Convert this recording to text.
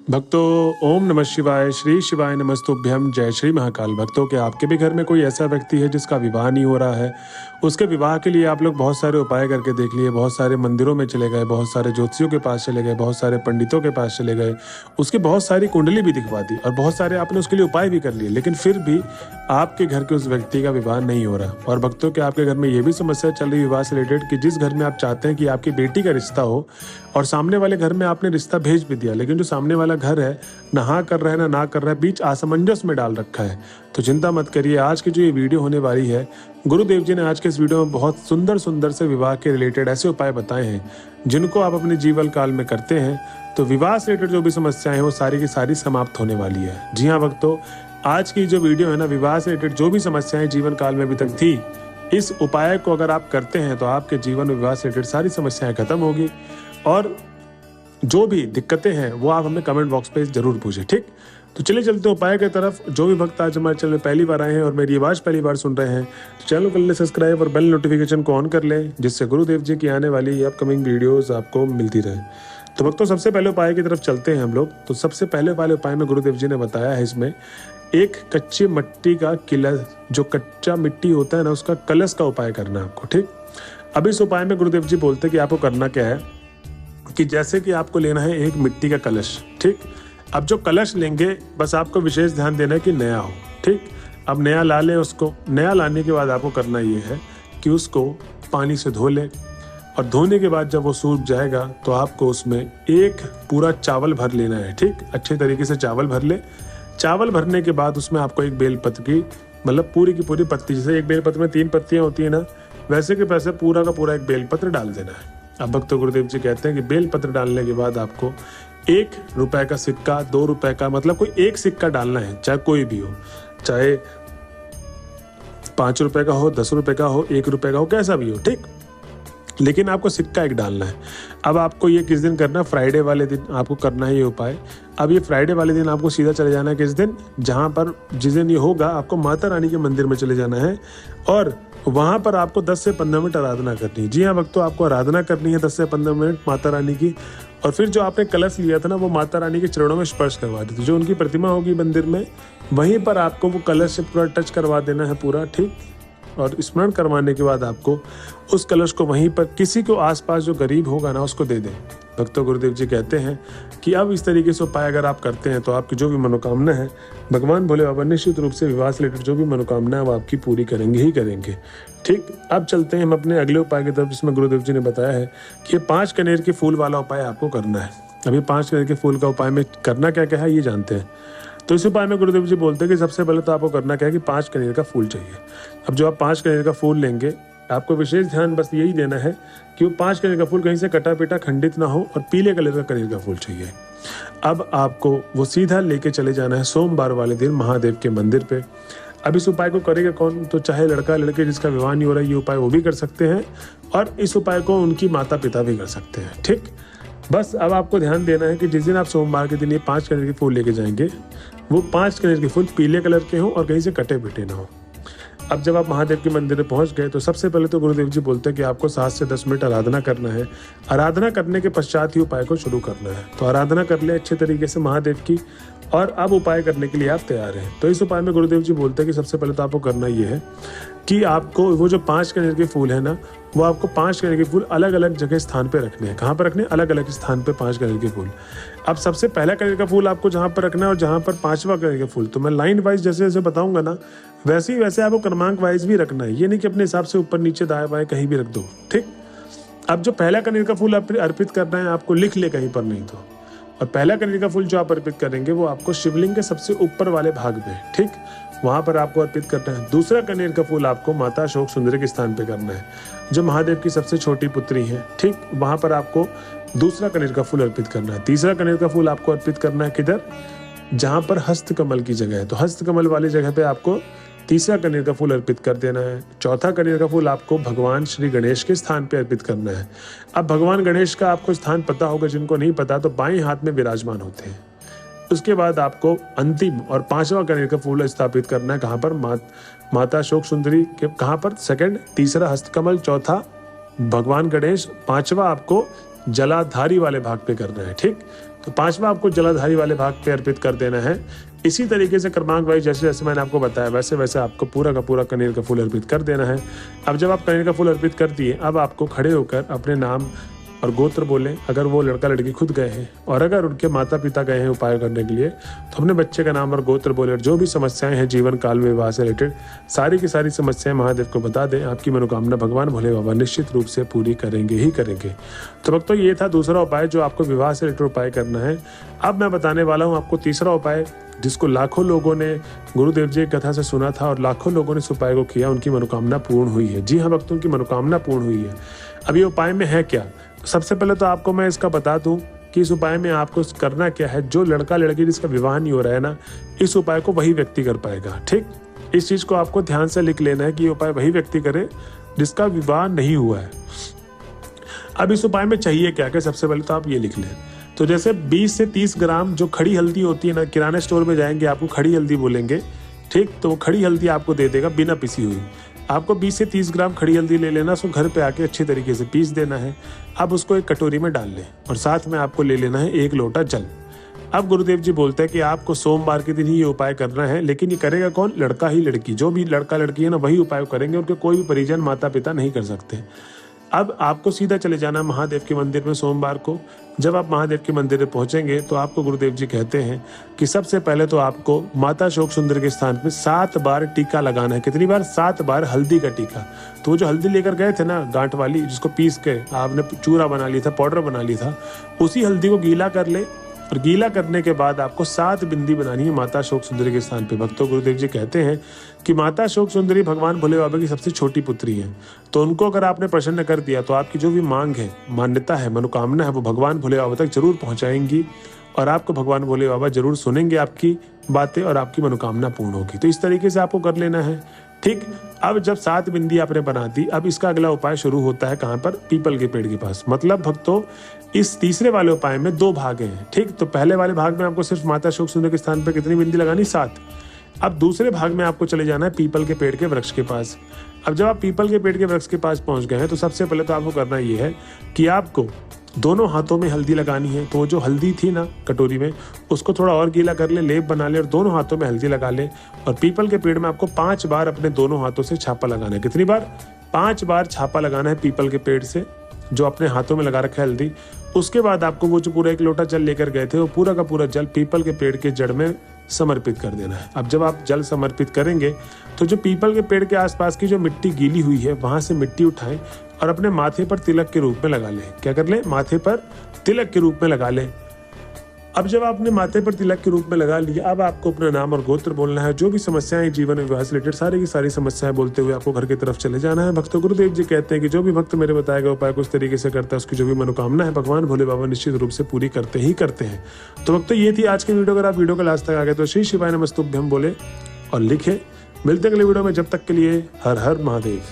भक्तों, ओम नमः शिवाय, श्री शिवाय नमस्तुभ्यम, जय श्री महाकाल। भक्तों के आपके भी घर में कोई ऐसा व्यक्ति है जिसका विवाह नहीं हो रहा है, उसके विवाह के लिए आप लोग बहुत सारे उपाय करके देख लिए, बहुत सारे मंदिरों में चले गए, बहुत सारे ज्योतिषियों के पास चले गए, बहुत सारे पंडितों के पास चले गए, उसकी बहुत सारी कुंडली भी दिखवा दी और बहुत सारे आपने उसके लिए उपाय भी कर लिए, लेकिन फिर भी आपके घर के उस व्यक्ति का विवाह नहीं हो रहा। और भक्तों के आपके घर में ये भी समस्या चल रही विवाह से रिलेटेड कि जिस घर में आप चाहते हैं कि आपकी बेटी का रिश्ता हो और सामने वाले घर में आपने रिश्ता भेज भी दिया, लेकिन जो सामने वाला घर है ना हाँ कर रहा है ना कर रहा है, बीच असमंजस में डाल रखा है, तो चिंता मत करिए। आज की जो ये वीडियो होने वाली है, गुरुदेव जी ने आज के इस वीडियो में बहुत सुंदर सुंदर से विवाह के रिलेटेड ऐसे उपाय बताए हैं जिनको आप अपने जीवन काल में करते हैं तो विवाह से रिलेटेड जो भी समस्याएं हैं वो सारी की सारी समाप्त होने वाली है। जी हाँ भक्तों, आज की जो वीडियो है ना, विवाह से रिलेटेड जो भी समस्याएं जीवन काल में अभी तक थी, इस उपाय को अगर आप करते हैं तो आपके जीवन में विवाह से रिलेटेड सारी समस्याएं खत्म होगी। और जो भी दिक्कतें हैं वो आप हमें कमेंट बॉक्स पे जरूर पूछें, ठीक। तो चलिए चलते हैं उपाय की तरफ। जो भी भक्त आज हमारे चैनल में पहली बार आए हैं और मेरी आवाज़ पहली बार सुन रहे हैं तो चैनल को कर ले सब्सक्राइब और बेल नोटिफिकेशन को ऑन कर लें, जिससे गुरुदेव जी की आने वाली अपकमिंग वीडियोस आपको मिलती रहे। तो भक्तों, सबसे पहले उपाय की तरफ चलते हैं हम लोग। तो सबसे पहले वाले उपाय में गुरुदेव जी ने बताया है, इसमें एक कच्ची मिट्टी का कलश, जो कच्चा मिट्टी होता है ना, उसका कलश का उपाय करना है आपको, ठीक। अब इस उपाय में गुरुदेव जी बोलते हैं कि आपको करना क्या है कि जैसे कि आपको लेना है एक मिट्टी का कलश, ठीक। अब जो कलश लेंगे बस आपको विशेष ध्यान देना है कि नया हो, ठीक। अब नया ला लें उसको। नया लाने के बाद आपको करना ये है कि उसको पानी से धो लें और धोने के बाद जब वो सूख जाएगा तो आपको उसमें एक पूरा चावल भर लेना है, ठीक। अच्छे तरीके से चावल भर ले। चावल भरने के बाद उसमें आपको एक बेलपत्र की, मतलब पूरी की पूरी पत्ती, जैसे एक बेलपत्र में 3 पत्तियां होती है ना, वैसे के वैसे पूरा का पूरा एक बेलपत्र डाल देना है। अब भक्त गुरुदेव जी कहते हैं कि बेलपत्र डालने के बाद आपको 1 रुपए का सिक्का, 2 रुपए का, मतलब कोई एक सिक्का डालना है, चाहे कोई भी हो, चाहे 5 रुपए का हो, 10 रुपए का हो, 1 रुपए का हो, कैसा भी हो, ठीक। लेकिन आपको सिक्का एक डालना है। अब आपको ये किस दिन करना है? फ्राइडे वाले दिन आपको करना है ये उपाय। अब ये फ्राइडे वाले दिन आपको सीधा चले जाना है किस दिन, जहाँ पर जिस दिन ये होगा आपको माता रानी के मंदिर में चले जाना है और वहाँ पर आपको 10 से 15 मिनट आराधना करनी है। जी हाँ भक्तों, आपको आराधना करनी है 10 से 15 मिनट माता रानी की। और फिर जो आपने कलश लिया था ना, वो माता रानी के चरणों में स्पर्श करवा दी थी। जो उनकी प्रतिमा होगी मंदिर में, वहीं पर आपको वो कलश से पूरा टच करवा देना है पूरा, ठीक। और स्मरण करवाने के बाद आपको उस कलश को वहीं पर किसी को आसपास जो गरीब होगा ना उसको दे दें। भक्तों, गुरुदेव जी कहते हैं कि अब इस तरीके से उपाय अगर आप करते हैं तो आपकी जो भी मनोकामना है भगवान भोले बाबा निश्चित रूप से विवाह से रिलेटेड जो भी मनोकामना है वो आपकी पूरी करेंगे ही करेंगे, ठीक। अब चलते हैं हम अपने अगले उपाय की तरफ, जिसमें गुरुदेव जी ने बताया है कि 5 कनेर के फूल वाला उपाय आपको करना है। अभी 5 कनेर के फूल का उपाय में करना क्या क्या है ये जानते हैं। तो इस उपाय में गुरुदेव जी बोलते हैं कि सबसे पहले तो आपको करना क्या है कि 5 कनेर का फूल चाहिए। अब जो आप 5 कनेर का फूल लेंगे, आपको विशेष ध्यान बस यही देना है कि वो 5 कनेर का फूल कहीं से कटा पीटा खंडित ना हो और पीले कलर का कनेर का फूल चाहिए। अब आपको वो सीधा लेके चले जाना है सोमवार वाले दिन महादेव के मंदिर पे। अब इस उपाय को करेगा कौन? तो चाहे लड़का लड़के जिसका विवाह नहीं हो रहा है, ये उपाय वो भी कर सकते हैं और इस उपाय को उनकी माता पिता भी कर सकते हैं, ठीक। बस अब आपको ध्यान देना है कि जिस दिन आप सोमवार के दिन ये 5 कनेर के फूल लेके जाएंगे, वो 5 कनेर के फूल पीले कलर के हों और कहीं से कटे पिटे ना हो। अब जब आप महादेव के मंदिर में पहुंच गए तो सबसे पहले तो गुरुदेव जी बोलते हैं कि आपको 7 से 10 मिनट आराधना करना है। आराधना करने के पश्चात ही उपाय को शुरू करना है। तो आराधना कर ले अच्छे तरीके से महादेव की और अब उपाय करने के लिए आप तैयार हैं। तो इस उपाय में गुरुदेव जी बोलते हैं कि सबसे पहले तो आपको करना ये है कि आपको वो जो 5 कनेर के फूल है ना, वो आपको 5 कनेर के फूल अलग अलग जगह स्थान पे रखने हैं। कहाँ पर रखने? अलग अलग स्थान पे 5 कनेर के फूल। अब सबसे पहला कनेर का फूल आपको जहाँ पर रखना है और जहाँ पर 5वां कनेर का फूल, तो मैं लाइन वाइज जैसे जैसे बताऊंगा ना वैसे ही वैसे आपको क्रमांक वाइज भी रखना है। ये नहीं कि अपने हिसाब से ऊपर नीचे दाएं बाएं कहीं भी रख दो, ठीक। अब जो पहला कनेर का फूल अर्पित करना है आपको लिख ले कहीं पर, नहीं तो। और पहला कनेर का फूल जो आप अर्पित करेंगे वो आपको शिवलिंग के सबसे ऊपर वाले भाग में, ठीक, वहां पर आपको अर्पित करना है। दूसरा कनेर का फूल आपको माता अशोक सुंदरी के स्थान पे करना है, जो महादेव की सबसे छोटी पुत्री है, ठीक। वहां पर आपको दूसरा कनेर का फूल अर्पित करना है। तीसरा कनेर का फूल आपको अर्पित करना है किधर? जहां पर हस्तकमल की जगह है, तो हस्तकमल वाली जगह पे आपको तीसरा कनेर का फूल अर्पित कर देना है। चौथा कनेर का फूल आपको भगवान श्री गणेश के स्थान पे अर्पित करना है। अब भगवान गणेश का आपको स्थान पता होगा, जिनको नहीं पता तो बाएं हाथ में विराजमान होते हैं। उसके बाद आपको अंतिम और 5वां कनेर का फूल स्थापित करना है। कहाँ पर? माता अशोक सुंदरी के, कहाँ पर? सेकंड, तीसरा हस्तकमल, चौथा भगवान गणेश, 5वां आपको जलाधारी वाले भाग पे करना है, ठीक। तो 5वां आपको जलाधारी वाले भाग पे अर्पित कर देना है। इसी तरीके से क्रमांक वाइज जैसे जैसे मैंने आपको बताया वैसे वैसे आपको पूरा का पूरा कनेर का फूल अर्पित कर देना है। अब जब आप कनेर का फूल अर्पित कर दिए, अब आपको खड़े होकर अपने नाम और गोत्र बोलें अगर वो लड़का लड़की खुद गए हैं, और अगर उनके माता पिता गए हैं उपाय करने के लिए तो अपने बच्चे का नाम और गोत्र बोले। जो भी समस्याएं हैं जीवन काल में विवाह से रिलेटेड, सारी की सारी समस्याएं महादेव को बता दें। आपकी मनोकामना भगवान भोले बाबा निश्चित रूप से पूरी करेंगे ही करेंगे। तो भक्तों, ये था दूसरा उपाय जो आपको विवाह से रिलेटेड उपाय करना है। अब मैं बताने वाला हूँ आपको तीसरा उपाय, जिसको लाखों लोगों ने गुरुदेव जी की कथा से सुना था और लाखों लोगों ने इस उपाय को किया, उनकी मनोकामना पूर्ण हुई है। जी हाँ भक्तों, की मनोकामना पूर्ण हुई है। अब ये उपाय में है क्या? सबसे पहले तो आपको मैं इसका बता दूं कि इस उपाय में आपको करना क्या है। जो लड़का लड़की जिसका विवाह नहीं हो रहा है ना, इस उपाय को वही व्यक्ति कर पाएगा। ठीक, इस चीज को आपको ध्यान से लिख लेना है कि ये उपाय वही व्यक्ति करे जिसका विवाह नहीं हुआ है। अब इस उपाय में चाहिए क्या क्या, सबसे पहले तो आप ये लिख लें। तो जैसे 20 से 30 ग्राम जो खड़ी हल्दी होती है ना, किराने स्टोर में जाएंगे आपको खड़ी हल्दी बोलेंगे, ठीक, तो वो खड़ी हल्दी आपको दे देगा बिना पिसी हुई। आपको 20 से 30 ग्राम खड़ी हल्दी ले लेना, उसको घर पे आके अच्छी तरीके से पीस देना है। अब उसको एक कटोरी में डाल लें और साथ में आपको ले लेना है 1 लोटा जल। अब गुरुदेव जी बोलते हैं कि आपको सोमवार के दिन ही ये उपाय करना है, लेकिन ये करेगा कौन? लड़का ही लड़की, जो भी लड़का लड़की है ना वही उपाय करेंगे, उनके कोई भी परिजन माता पिता नहीं कर सकते। अब आपको सीधा चले जाना महादेव के मंदिर में सोमवार को। जब आप महादेव के मंदिर में पहुंचेंगे तो आपको गुरुदेव जी कहते हैं कि सबसे पहले तो आपको माता शोक सुंदर के स्थान पे 7 बार टीका लगाना है। कितनी बार? 7 बार हल्दी का टीका। तो वो जो हल्दी लेकर गए थे ना गांठ वाली, जिसको पीस के आपने चूरा बना लिया था, पाउडर बना लिया था, उसी हल्दी को गीला कर ले और गीला करने के बाद आपको 7 बिंदी बनानी है माता शोक सुंदरी के स्थान पे। भक्तों, गुरुदेव जी कहते हैं कि माता शोक सुंदरी भगवान भोले बाबा की सबसे छोटी पुत्री है, तो उनको अगर आपने प्रसन्न कर दिया तो आपकी जो भी मांग है, मान्यता है, मनोकामना है, वो भगवान भोले बाबा तक जरूर पहुंचाएंगी और आपको भगवान भोले बाबा जरूर सुनेंगे आपकी बातें और आपकी मनोकामना पूर्ण होगी। तो इस तरीके से आपको कर लेना है। ठीक, अब जब 7 बिंदी आपने बना दी, अब इसका अगला उपाय शुरू होता है कहाँ पर? पीपल के पेड़ के पास। मतलब भक्तों, इस तीसरे वाले उपाय में 2 भाग हैं। ठीक, तो पहले वाले भाग में आपको सिर्फ माता शोक सुंदर के स्थान पर कितनी बिंदी लगानी? 7। अब दूसरे भाग में आपको चले जाना है पीपल के पेड़ के वृक्ष के पास। अब जब आप पीपल के पेड़ के वृक्ष के पास पहुंच गए हैं तो सबसे पहले तो आपको करना ये है कि आपको दोनों हाथों में हल्दी लगानी है। तो जो हल्दी थी ना कटोरी में, उसको थोड़ा और गीला कर ले, लेप बना ले और दोनों हाथों में हल्दी लगा ले। और पीपल के पेड़ में आपको 5 बार अपने दोनों हाथों से छापा लगाना है। कितनी बार? 5 बार छापा लगाना है पीपल के पेड़ से, जो अपने हाथों में लगा रखा है हल्दी। उसके बाद आपको वो जो पूरा 1 लोटा जल लेकर गए थे, वो पूरा का पूरा जल पीपल के पेड़ के जड़ में समर्पित कर देना है। अब जब आप जल समर्पित करेंगे तो जो पीपल के पेड़ के आसपास की जो मिट्टी गीली हुई है, वहां से मिट्टी उठाएं और अपने माथे पर तिलक के रूप में लगा लें। क्या कर लें? माथे पर तिलक के रूप में लगा लें। अब जब आपने माथे पर तिलक के रूप में लगा लिया, अब आपको अपना नाम और गोत्र बोलना है। जो भी समस्याएं जीवन में विवाह से रिलेटेड, सारी की सारी समस्याएं बोलते हुए आपको घर की तरफ चले जाना है। भक्तों, गुरुदेव जी कहते हैं कि जो भी भक्त मेरे बताए गए उपाय को इस तरीके से करता है, उसकी जो भी मनोकामना है भगवान भोले बाबा निश्चित रूप से पूरी करते ही करते हैं। तो भक्तों, ये थी आज की वीडियो। अगर आप वीडियो के लास्ट तक आ गए तो श्री शिवाय नमस्तुभ्यम बोले और लिखे। मिलते अगले वीडियो में, जब तक के लिए हर हर महादेव।